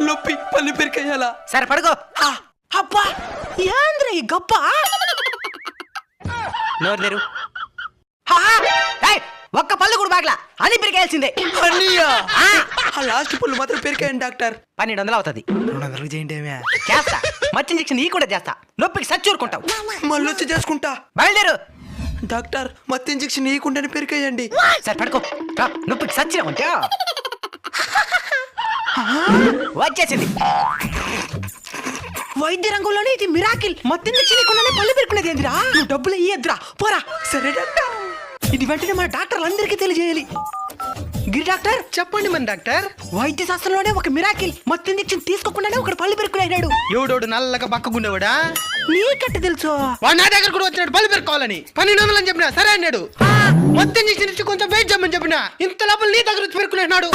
పళ్ళొప్పి పళ్ళు పెరికేయాలా? సరే పడుకో. అబ్బా ఏంద్ర ఈ గప్ప? నోరు తెరు. ఒక్క పళ్ళు కూడా బాగలా అని పెరికేయాల్సిందే. అన్నయ్యా ఆ లాస్ట్ పళ్ళు మాత్రం పెరికాయండి డాక్టర్. 1200 అవుతుంది. 200 చేయండి. చేస్తా. మచ్చి ఇంజక్షన్ ఈ కూడా చేస్తా. నొప్పికి సచ్చూరుకుంటావు. మళ్ళీ వచ్చి చేసుకుంటా. బయలుదేరు. డాక్టర్ మత్తు ఇంజక్షన్ ఇవ్వకుండానే పెరికేయండి. సరే పడుకో. నొప్పికి సచ్చిన ఉంటే వచ్చేసింది. వైద్య రంగంలోనే ఇది మిరాకిల్. మత్తు ఇంజక్షన్ ఇవ్వకుండానే పళ్ళు పెరుకునేది ఏందిరా? నువ్వు డబ్బులు ఇయ్యద్దురా పోరా. సరే డాక్టర్. ఇది వెంటనే మన డాక్టర్లు అందరికీ తెలియజేయాలి. గిరి డాక్టర్ చెప్పండి మన డాక్టర్. వైద్య శాస్త్రంలోనే ఒక మిరాకిల్. మత్తు ఇంజక్షన్ తీసుకోకుండానే ఒకడు పళ్ళు పెరుకునేనాడు. ఎవడోడు నల్లగా పక్కగుండేవాడా? నీకట్ట తెలుసు. వాడు నా దగ్గర కూడా వచ్చినాడు పళ్ళు పెరుకోవాలని. 1200 అని చెప్పినా సరే అన్నాడు. మొత్తం ఇంజక్షన్ ఇచ్చి కొంచెం వెయిట్ చేయమని చెప్పినా ఇంత లోపల నీ దగ్గర వచ్చి పెరుకునేనాడు.